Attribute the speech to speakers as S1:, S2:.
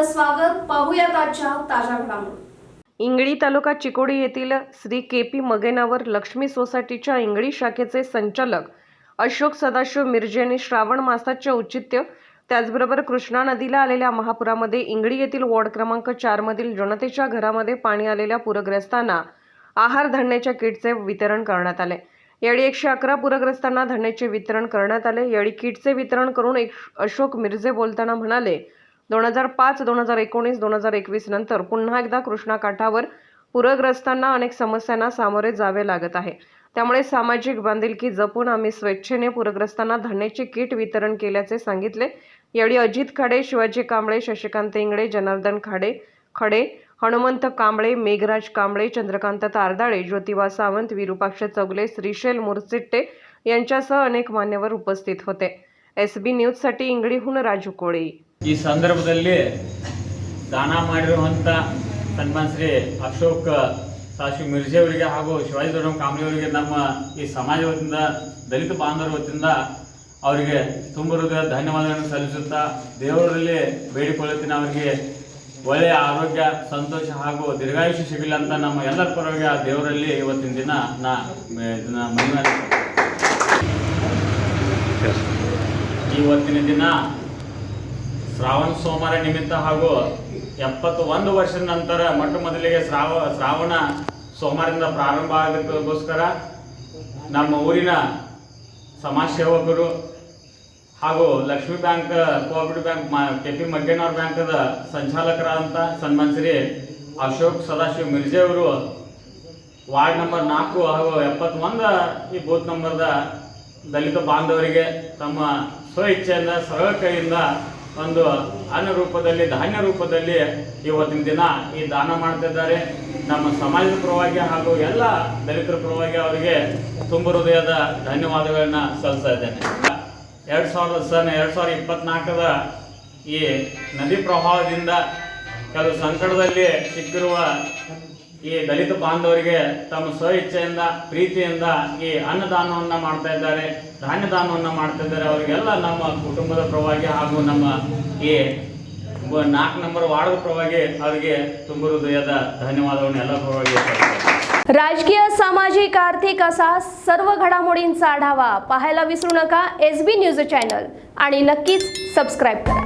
S1: आपलं स्वागत. पाहूयात आजच्या ताज्या घडामोडी.
S2: इंगळी तालुका चिकोडी येथील श्री के.पी. मगेनावर लक्ष्मी सोसायटीच्या इंगळी शाखेचे संचालक अशोक सदाशिव मिरजे यांनी श्रावण मासाचे औचित्य त्याचबरोबर कृष्णा नदीला आलेल्या महापुरामध्ये इंगळी येथील वॉर्ड क्रमांक 4 मधील जनतेच्या घरामध्ये पाणी आलेल्या पूरग्रस्तांना आहार धान्याच्या किटचे वितरण करण्यात आले. यावेळी 111 पूरग्रस्तांना धान्याचे वितरण करण्यात आले. यावेळी किटचे वितरण करून अशोक मिरजे बोलताना म्हणाले, 2005, 2019, 2021 नंतर पुन्हा एकदा कृष्णा काठावर पूरग्रस्तांना अनेक समस्यांना सामोरे जावे लागत आहे. त्यामुळे सामाजिक बांधिलकी जपून आम्ही स्वेच्छेने पूरग्रस्तांना धान्याचे किट वितरण केल्याचे सांगितले. यावेळी अजित खाडे, शिवाजी कांबळे, शशिकांत इंगळे, जनार्दन खडे, हनुमंत कांबळे, मेघराज कांबळे, चंद्रकांत तारदाळे, ज्योतिबा सावंत, विरूपाक्ष चौगले, श्रीशैल मुरसिट्टे यांच्यासह अनेक मान्यवर उपस्थित होते. SB न्यूजसाठी इंगळीहून राजू कोळे.
S3: ಈ ಸಂದರ್ಭದಲ್ಲಿ ದಾನ ಮಾಡಿರುವಂಥ ಸನ್ಮಾನ್ ಶ್ರೀ ಅಶೋಕ್ ಸದಾಶಿವ ಮಿರ್ಜೆ ಅವರಿಗೆ ಹಾಗೂ ಶಿವಾಜಿ ದೊಡ್ಡಮ್ಮ ಕಾಂಬಳೆ ಅವರಿಗೆ ನಮ್ಮ ಈ ಸಮಾಜ ವತಿಯಿಂದ ದಲಿತ ಬಾಂಧವರ ವತಿಯಿಂದ ಅವರಿಗೆ ತುಂಬ ಹೃದಯದ ಧನ್ಯವಾದಗಳನ್ನು ಸಲ್ಲಿಸುತ್ತಾ ದೇವರಲ್ಲಿ ಬೇಡಿಕೊಳ್ಳುತ್ತೀನಿ. ಅವರಿಗೆ ಒಳ್ಳೆಯ ಆರೋಗ್ಯ, ಸಂತೋಷ ಹಾಗೂ ದೀರ್ಘಾಯುಷ್ಯ ಸಿಗಲಿ ಅಂತ ನಮ್ಮ ಎಲ್ಲರ ಪರವಾಗಿ ಆ ದೇವರಲ್ಲಿ ಇವತ್ತಿನ ದಿನ ಇವತ್ತಿನ ದಿನ ಶ್ರಾವಣ ಸೋಮವಾರ ನಿಮಿತ್ತ ಹಾಗೂ 71 ವರ್ಷದ ನಂತರ ಮೊಟ್ಟ ಮೊದಲಿಗೆ ಶ್ರಾವಣ ಸೋಮವಾರದಿಂದ ಪ್ರಾರಂಭ ಆಗೋದಕ್ಕೋಸ್ಕರ ನಮ್ಮ ಊರಿನ ಸಮಾಜ ಸೇವಕರು ಹಾಗೂ Lakshmi bank, cooperative bank, K P. Maggenavar ಬ್ಯಾಂಕದ ಸಂಚಾಲಕರಾದಂಥ ಸನ್ಮಾನ್ ಶ್ರೀ ಅಶೋಕ್ ಸದಾಶಿವ ಮಿರ್ಜೆ ಅವರು ವಾರ್ಡ್ ನಂಬರ್ 4 ಹಾಗೂ 71 ಈ ಬೂತ್ ನಂಬರ್ದ ದಲಿತ ಬಾಂಧವರಿಗೆ ತಮ್ಮ ಸ್ವ ಇಚ್ಛೆಯಿಂದ ಸರಳ ಕೈಯಿಂದ ಒಂದು ಅನ್ನ ರೂಪದಲ್ಲಿ, ಧಾನ್ಯ ರೂಪದಲ್ಲಿ ಇವತ್ತಿನ ದಿನ ಈ ದಾನ ಮಾಡ್ತಿದ್ದಾರೆ. ನಮ್ಮ ಸಮಾಜದ ಪರವಾಗಿ ಹಾಗೂ ಎಲ್ಲ ದಲಿತರ ಪರವಾಗಿ ಅವರಿಗೆ ತುಂಬ ಹೃದಯದ ಧನ್ಯವಾದಗಳನ್ನ ಸಲ್ಲಿಸ್ತಾ ಇದ್ದೇನೆ. 2024ದ ಈ ನದಿ ಪ್ರವಾಹದಿಂದ ಕೆಲವು ಸಂಕಟದಲ್ಲಿ ಸಿಕ್ಕಿರುವ ಈ ದಲಿತ ಬಾಂಧವರಿಗೆ ತಮ್ಮ ಸ್ವ ಇಚ್ಛೆಯಿಂದ, ಪ್ರೀತಿಯಿಂದ ಈ ಅನ್ನದಾನವನ್ನು ಮಾಡ್ತಾ ಇದ್ದಾರೆ, ಧಾನ್ಯ ದಾನವನ್ನು ಮಾಡ್ತಾ ಇದ್ದಾರೆ. ಅವರಿಗೆಲ್ಲ ನಮ್ಮ ಕುಟುಂಬದ ಪರವಾಗಿ ಹಾಗೂ ನಮ್ಮ ಈ 4 ನಂಬರ್ ವಾರ್ಡ್ ಪರವಾಗಿ ಅವರಿಗೆ ತುಂಬ ಹೃದಯದ ಧನ್ಯವಾದಗಳನ್ನು ಎಲ್ಲ ಪರವಾಗಿ.
S1: राजकीय, सामाजिक, आर्थिक असा सर्व घडामोडींचा आढावा पाहायला विसरू नका SB न्यूज चॅनल आणि नक्कीच सबस्क्राईब करा.